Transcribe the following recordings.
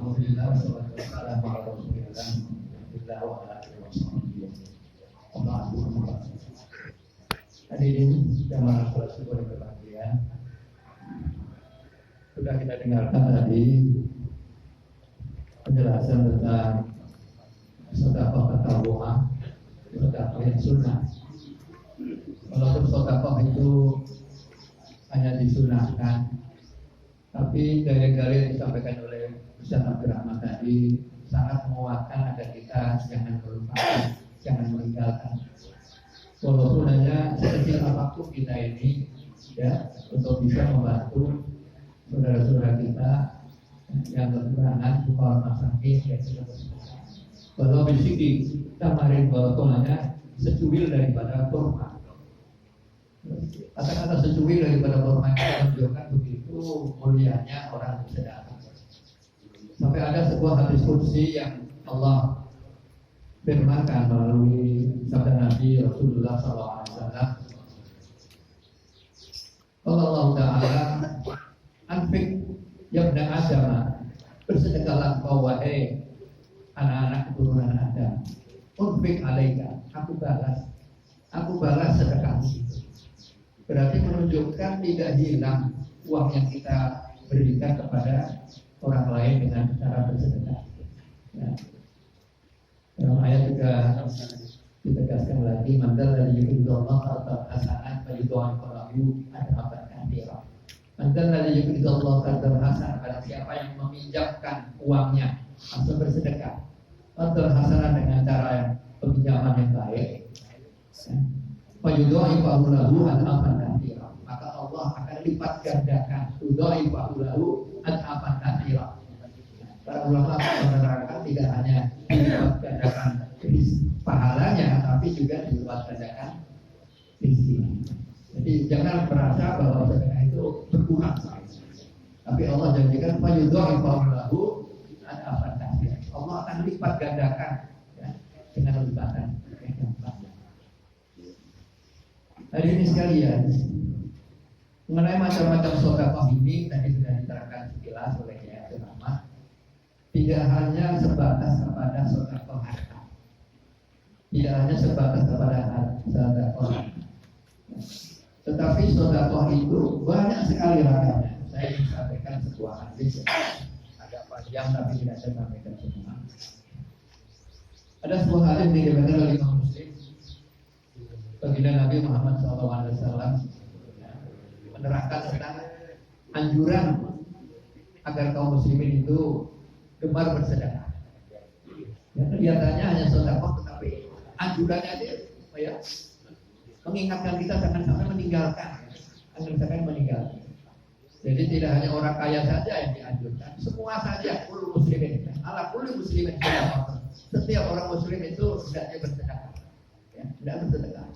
Alhamdulillah wassalatu wassalamu ala Rasulillah wa ala alihi wasallam. Hadirin jamaah salat subuh yang berbahagia. Sudah kita dengarkan tadi penjelasan tentang sedekah tatawu'ah, sedekah yang sunnah. Walaupun sedekah itu hanya disunahkan, tapi dalil-dalil yang disampaikan oleh Ustaz Abdul Rahman tadi sangat menguatkan agar kita jangan melupakan, jangan meninggalkan. Walaupun hanya sekecil apapun kita ini, ya, untuk bisa membantu saudara-saudara kita yang kekurangan, bukan masakin, yang sudah bersusah. Walau bisiki kemarin walaupun hanya secuil daripada kurma. Kata-kata secuil daripada kurma itu menunjukkan begitu mulianya orang bersedekah. Sampai ada sebuah hadis qudsi yang Allah firmankan melalui sabda Nabi Rasulullah SAW. Allah Ta'ala, anfik yabna Adam, bersedekahlah kau wahai anak-anak keturunan Adam. Unfik alaika, aku balas sedekahmu itu. Berarti menunjukkan tidak hilang uang yang kita berikan kepada orang lain dengan cara bersedekah. Ya. Dalam ayat juga ditegaskan lagi, mandal dari yuridullah atau hasanah bagi doa kalau ada apa kandira. Mandal dari yuridullah atau hasanah, pada siapa yang meminjamkan uangnya atau bersedekah atau hasanah dengan cara yang peminjaman yang baik, fayudha'ifahu lahu adhafan katsira, maka Allah akan lipat gandakan yudha'ifahu lahu adhafan katsira. Para ulama menerangkan tidak hanya dilipat gandakan pahalanya, tapi juga dilipat gandakan rizkinya. Jadi jangan merasa bahwa sedekah itu berkurang, tapi Allah janjikan fayudha'ifahu lahu adhafan katsira. Allah akan lipat gandakan, ya, dengan lipatan yang banyak. Hari ini sekalian, mengenai macam-macam sedekah ini tadi sudah diterangkan sekilas oleh Kiai Rahmat. Tidak hanya sebatas kepada sedekah harta, tidak hanya sebatas kepada sedekah harta, tetapi sedekah itu banyak sekali ragamnya. Saya ingin sampaikan sebuah hadis agak panjang tapi tidak saya sampaikan semua. Ada sebuah hadis yang diriwayatkan oleh Imam Muslim. Baginda Nabi Muhammad SAW menerangkan tentang anjuran agar kaum muslimin itu gemar bersedekah. Ya, kelihatannya hanya sedekah, tetapi anjurannya itu, ya, mengingatkan kita jangan sampai meninggalkan, Jadi tidak hanya orang kaya saja yang dianjurkan, semua saja, kullu muslimin, ala kulli muslimin sedekah. Setiap orang muslim itu hendaknya bersedekah. Ya, tidak bersedekah.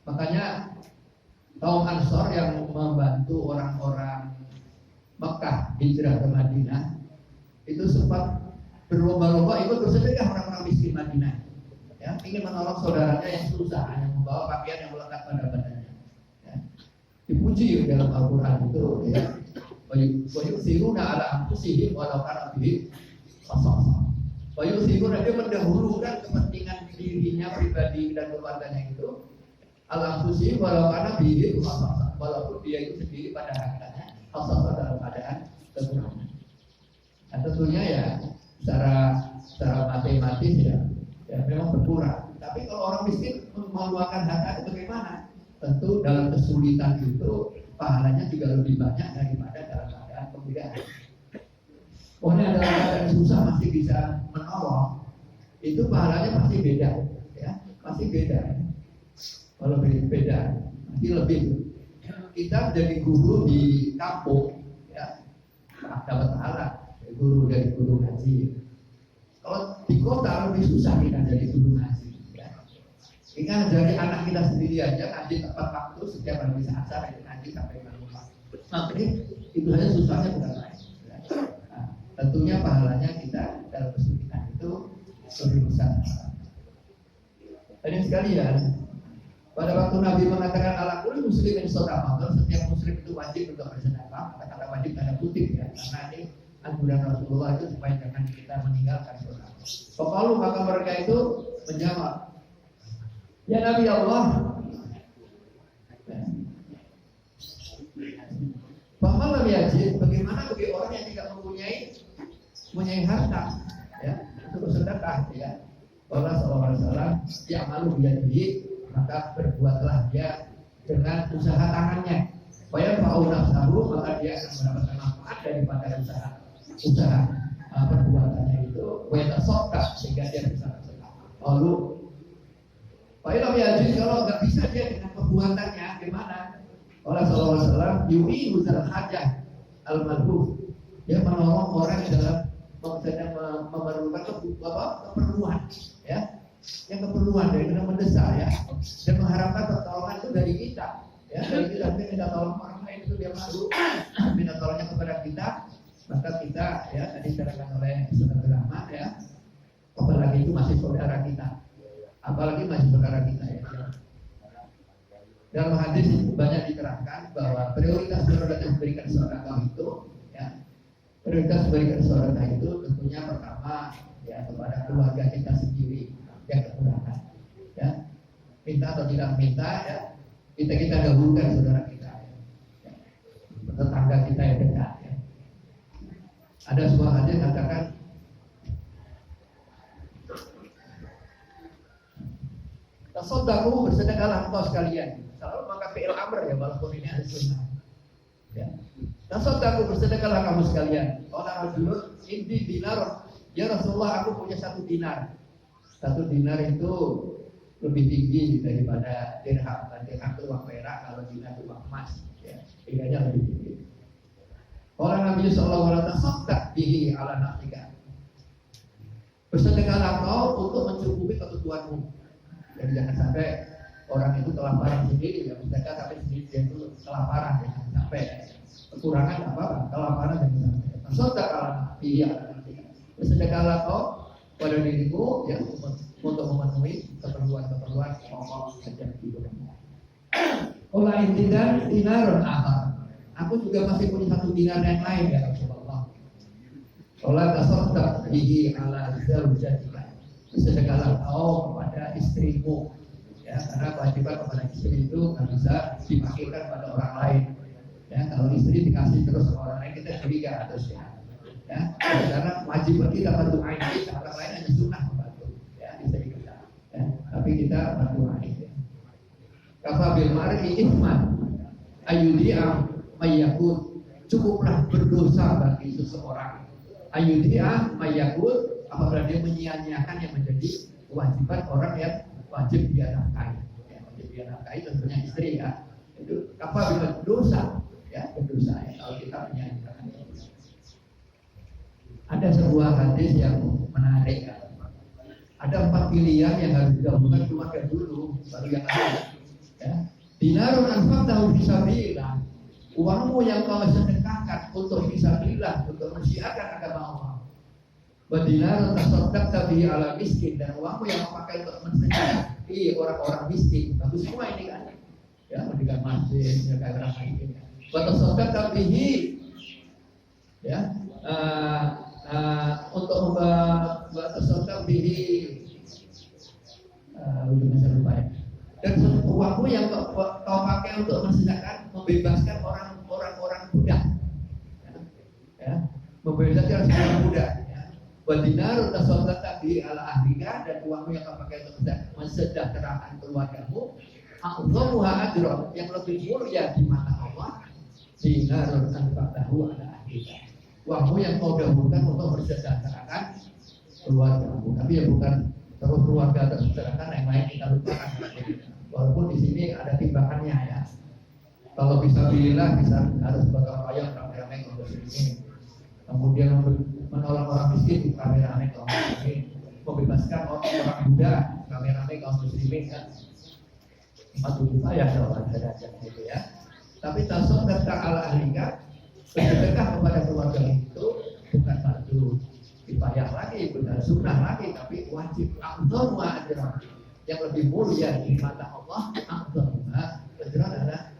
Makanya kaum Ansor yang membantu orang-orang Mekah hijrah ke Madinah itu sempat berlomba-lomba ikut bersedekah orang-orang miskin Madinah. Ya, ingin menolong saudaranya yang susah, yang membawa pakaian yang melekat pada badannya. Ya. Dipuji dalam Al-Quran itu, ya. Wa yusiruna ala anfusihim walau kana bihim khasasah. Wa yusiruna, dia mendahulukan kepentingan dirinya pribadi dan keluarganya itu ala anfusihim walau kana bihim khasasah, walaupun dia itu sendiri pada hakikatnya khasasah dalam keadaan kekurangan. Nah, tentunya ya secara matematis ya memang berkurang. Tapi kalau orang miskin meluangkan harta itu bagaimana? Tentu dalam kesulitan itu pahalanya juga lebih banyak daripada dalam keadaan kemudahan. Pokoknya dalam keadaan susah masih bisa menolong, itu pahalanya pasti beda, ya, pasti beda. Kalau beda, pasti lebih. Kita jadi guru di kampung, ya, dapat pahala. Guru dari guru ngaji. Kalau di kota lebih susah kita jadi guru ngaji. Ya. Kita dari anak kita sendiri aja ngaji tepat waktu setiap hari asar itu ngaji sampai malam. Makanya itu saja susahnya bukan main. Ya. Nah, tentunya pahalanya kita dalam kesulitan itu lebih besar. Dan sekalian, pada waktu Nabi mengatakan ala kulli muslimin sedekah, setiap muslim itu wajib untuk bersedekah. Kata-kata wajib tanda kutip, ya, karena ini anjuran Rasulullah itu supaya jangan kita meninggalkan sedekah. Faqalu, maka mereka itu menjawab, ya Nabi Allah, bahwa lebih yajid, bagaimana bagi orang yang tidak mempunyai harta, ya, untuk bersedekah, ya. Allah SAW yang malu biadihi, maka berbuatlah dia dengan usaha tangannya. Supaya fa'u nafsahu, maka dia akan mendapatkan manfaat daripada usaha perbuatannya itu. Wa yatasodaq, sehingga dia bisa bersedekah. Lalu Pak Yajid, kalau nggak bisa dia dengan perbuatannya, gimana? Allah SAW yui uzal hajah al-malhuf, dia menolong orang yang dalam sedang memerlukan keperluan, ya, yang keperluan dari kita mendesak, ya, dan mengharapkan pertolongan itu dari kita, ya, dari kita minta tolong orang lain itu dia malu, minta tolongnya kepada kita, maka kita, ya, tadi dikatakan oleh saudara ulama, ya, apalagi itu masih saudara kita, apalagi masih saudara kita, ya. Dalam hadis banyak diterangkan bahwa prioritas yang diberikan sedekah itu, ya, prioritas berikan sedekah itu tentunya pertama, ya, kepada keluarga kita sendiri yang kekurangan, ya, minta atau tidak minta, ya, kita dahulukan saudara kita, ya, tetangga kita yang dekat, ya. Ada sebuah hadis katakan, tasaddaqu, bersedekahlah engkau sekalian. Selalu maka fi'il amr, ya, walaupun ini ada sunnah, ya. Tasaddaqu, bersedekahlah kamu sekalian. Qala rajulun indi dinar, ya Rasulullah, aku punya 1 dinar. 1 dinar itu lebih tinggi daripada dirham. Dirham itu uang perak, kalau dinar itu uang emas, ya, tingginya lebih tinggi. Qala Nabi sallallahu alaihi wasallam, tasaddaq bihi ala nafsika, bersedekahlah kau untuk mencukupi kebutuhanmu. Jadi jangan sampai orang itu kelaparan sendiri, ya, sedekah tapi sendiri dia itu kelaparan, ya, jangan sampai, ya. Kekurangan apa? Kelaparan dan sampai. Sedekahlah iya, bersedekahlah kau pada dirimu, ya, untuk memenuhi keperluan pokok setiap hidupmu. Ola intidan dinarun akhar, aku juga masih punya 1 dinar yang lain, ya Rasulullah. Ola tasaddaq bihi ala zawjatika, bersedekahlah kau kepada istrimu, ya, karena kewajiban kepada istri itu nggak bisa dipakaikan pada orang lain, ya. Kalau istri dikasih terus ke orang lain, kita curiga terus, ya, ya, karena kewajiban kita bantu ain kita, orang lain hanya sunnah membantu, ya, istri kita, ya, tapi kita bantu ain, ya. Kafabil mar'i ithman ayyudi'a mayyakun, cukuplah berdosa bagi seseorang ayyudi'a mayyakun, apabila dia menyia-nyiakan yang menjadi kewajiban orang yang wajib dia nafkahi, ya, wajib dia nafkahi tentunya istri, ya, itu apa bila berdosa, ya, berdosa, ya, kalau kita menyia-nyiakan. Ada sebuah hadis yang menarik, ya. Ada 4 pilihan yang harus didahulukan keluarga dulu, baru yang lain, ya. Dinarun anfaqtahu fisabilillah, uangmu yang kau sedekahkan untuk fisabilillah, untuk mensiarkan agama Allah. Badinar tasaddaqta bihi ala miskin, dan uangmu yang kau pakai untuk mensedekahi orang-orang miskin. Bagus semua ini kan, ya, mendirikan masjid, menjaga orang miskin. Wa tasaddaqta bihi, ya, untuk tasaddaqta bihi, saya lupa, ya. Dan uangmu yang kau pakai untuk mensedekahkan, membebaskan orang-orang budak, ya, membebaskan orang budak. Wadinar tasaddaqta bi ala ahlika, dan uangmu yang kau pakai untuk mensejahterakan keluargamu, a'dhamuha ajran, yang lebih mulia di mata Allah, dinarun anfaqtahu ala ahlika, uangmu yang kau dahulukan untuk mensejahterakan keluargamu. Tapi ya bukan terus keluarga tersejahterakan, yang lain kita lupakan. Walaupun di sini ada timbangannya, ya. Kalau bisa pilihlah, bisa harus bergotong royong ramai-ramai kaum muslimin. Kemudian menolong orang miskin, rame-rame kaum muslimin, membebaskan orang budak, rame-rame kaum muslimin, kan. 40 ya, gitu, ya. Tapi tasaddaqta ala ahlika, bersedekah kepada keluarga itu bukan fardu kifayah lagi, bukan sunnah lagi, tapi wajib. A'dhamu ajran, yang lebih mulia di mata Allah, a'dhamu ajran adalah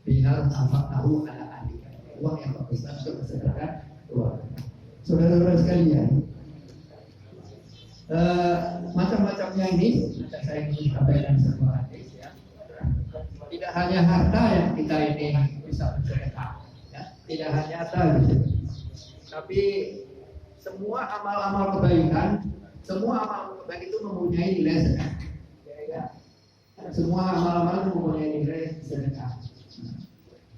dinar anfaqtahu ala ahlika, uang yang kau berikan untuk bersedekah keluarga. Saudara-saudara sekalian, macam-macamnya ini saya ingin sampaikan sebuah hadis ya. Tidak hanya harta yang kita ini bisa bersedekah, ya. Tidak hanya harta gitu. Tapi semua amal-amal kebaikan, itu mempunyai nilai sedekah. Ya. Semua amal-amal itu mempunyai nilai sedekah.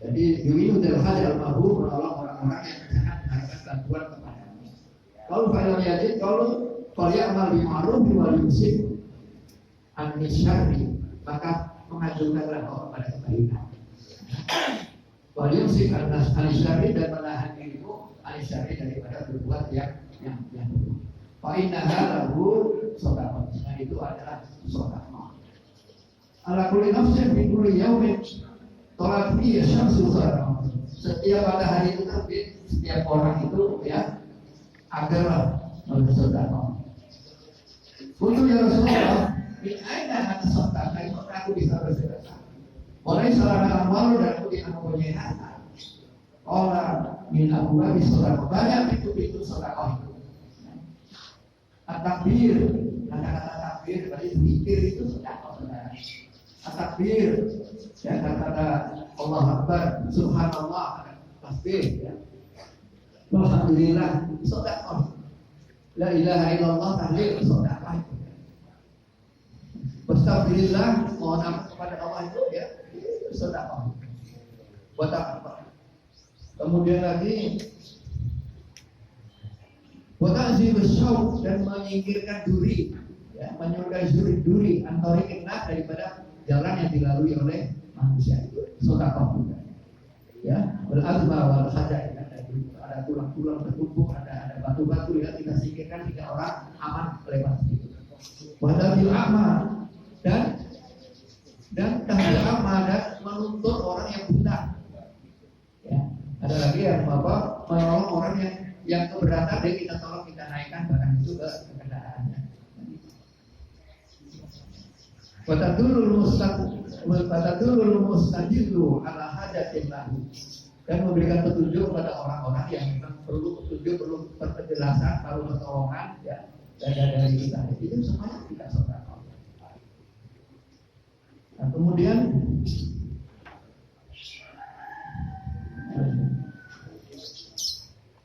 Jadi yu'inu dalhad al-mahbub menolong orang-orang yang sangat mengharapkan bantuan kepadanya. Kalau fa'il yajid, kalau amal bima'ruf wal yusif an-nisyari, maka mengajukanlah kepada kebaikan. Wal yusif an-nisyari, dan menahan dirimu an-nisyari daripada berbuat yang buruk. Fa innaha lahu shadaqah. Nah, itu adalah sedekah. Ala kulli nafsin fi kulli yaumin tolak fihi syamsu sadaqah. Setiap matahari itu terbit, setiap orang itu ya agar bersedekah. Untuk ya Rasulullah, min aina ana sadaqah? Kok aku bisa bersedekah? Oleh salah amal dan aku mempunyai harta. Orang min abwabi sedekah, banyak pintu-pintu sedekah itu. At-takbir, kata-kata takbir, berarti zikir itu sedekah. At-takbir, ya, kata-kata Allah Akbar, Subhanallah, tasbih, ya. Alhamdulillah, sedekah. La ilaha illallah, tahlil, sedekah. Astagfirullah, mohon ampun kepada Allah itu ya, itu sedekah. Buat apa? Kemudian lagi buat azibus syauk, dan menyingkirkan duri, ya, menyingkirkan duri antara kena daripada jalan yang dilalui oleh manusia, itu sedekah juga. Ya, berazma wal haja, ada tulang-tulang tertumpuk, ada batu-batu, ya, kita singkirkan sehingga orang aman lewat situ. Wadil amal, dan tahdil amal, dan menuntut orang yang buta. Ya, ada lagi yang menolong orang yang keberatan, dan kita tolong, kita naikkan barang itu ke kendaraannya. Watadulul mustadillu ala hajatin lahu, dan memberikan petunjuk kepada orang-orang yang memang perlu petunjuk, perlu penjelasan, perlu pertolongan, ya, dari kita. Itu semuanya kita sedekah. Nah, kemudian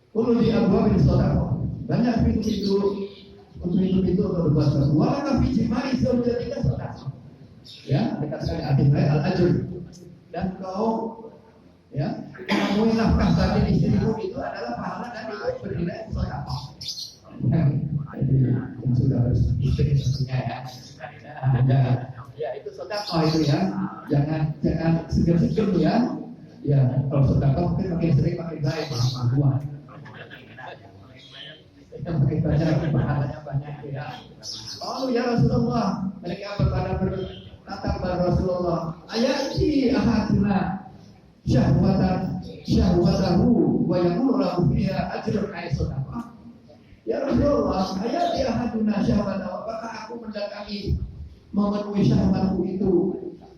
perlu diabwabil sedekah. Banyak pintu-pintu untuk berbuat sesuatu. Wala fi jima'i zawjatika sedekah. Ya, dikatakan adilai al-ajr. Dan kau ya menemui nafkah batin istrimu, itu adalah pahala dan itu bernilai sedekah. Jadi yang sudah beristri tentunya ya itu sedekah itu ya. Jangan segan-segan ya. Ya, kalau sedekah mungkin makin sering makin baik buat. Kita makin banyak, pahalanya banyak ya. Oh ya Rasulullah, mereka berkata Rasulullah, ayati ahaduna syahwatahu wa yaqulu lahu fiha ajrun ay sadaqah. Ya Rasulullah, ayati ahaduna syahwatahu, apakah aku mendatangi memenuhi syahwatku itu,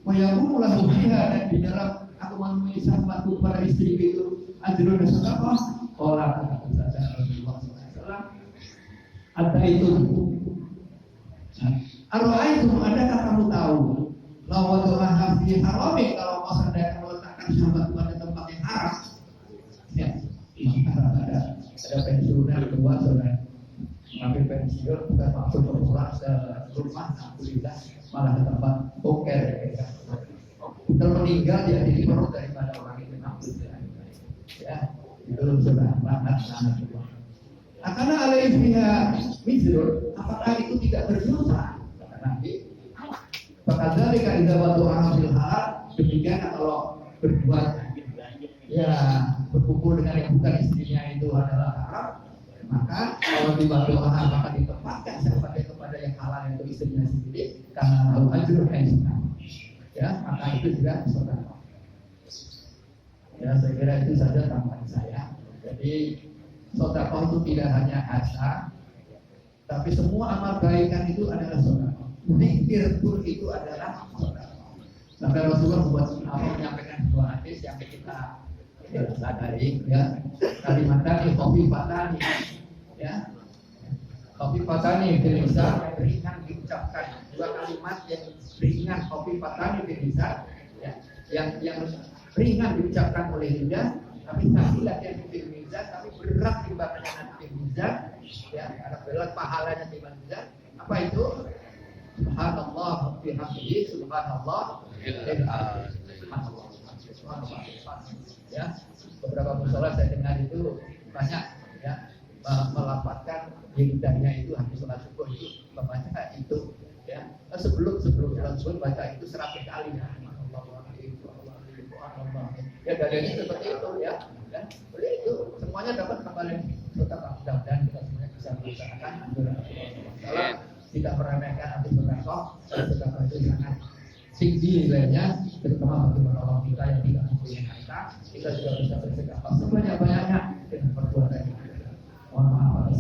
wa yaqulu lahu fiha, dan di dalam aku memenuhi syahwatku pada istriku itu ajrun sadaqah. Qala kata Rasulullah sallallahu ada itu. Arwaitum, adakah kamu tahu? Lawatu ahfi harami, kalau mau sadar meletakkan syahwat pada tempat yang haram. Ya, ada pensiunan kedua saudara. Ngambil pensiun bukan maksud berpulang ke rumah, alhamdulillah, malah ke tempat poker ya. Termeninggal dia jadi perut daripada orang itu, alhamdulillah. Ya, itu sudah sangat juga. Karena alaihiha mizrun, apakah itu tidak berdosa? Kata Nabi, fakadzalika idza wada'a fil halal, demikian kalau berbuat ya berkumpul dengan yang bukan istrinya itu adalah haram, maka kalau dibawa maka ditempatkan kepada yang halal, itu istrinya sendiri, karena lahu ajrun aisyah. Ya, maka itu juga sedekah. Ya, saya kira itu saja tambahan saya. Jadi sedekah itu tidak hanya harta, tapi semua amal kebaikan itu adalah sedekah. Zikir pun itu adalah sedekah. Sampai Rasulullah menyampaikan sebuah hadis yang kita sadari, ya, kalimatani khafifatan Khofifatani fil lisan, ringan diucapkan. Dua kalimat yang ringan, khofifatani fil lisan, ya, yang ringan diucapkan oleh lidah, tapi sahilat yang fil mizan, tapi berat timbangannya nanti fil mizan, ya, karena berat pahalanya timbang mizan. Apa itu? Subhanallah bihamdihi, subhanallah, subhanallah. Ya, beberapa musola saya dengar itu banyak, ya, melafazkan lidahnya itu habis sholat subuh itu membaca itu, ya, sebelum baca itu 100 kali, ya. Ya dadanya seperti itu, ya. Dan boleh itu semuanya dapat kembali tetap dan kita semuanya bisa melaksanakan salah, tidak meremehkan habis berkah, tetap itu sangat tinggi nilainya, terutama bagi orang kita yang tidak mempunyai harta, kita juga bisa bersedekah sebanyak-banyaknya dengan perbuatan kita. Mohon maaf.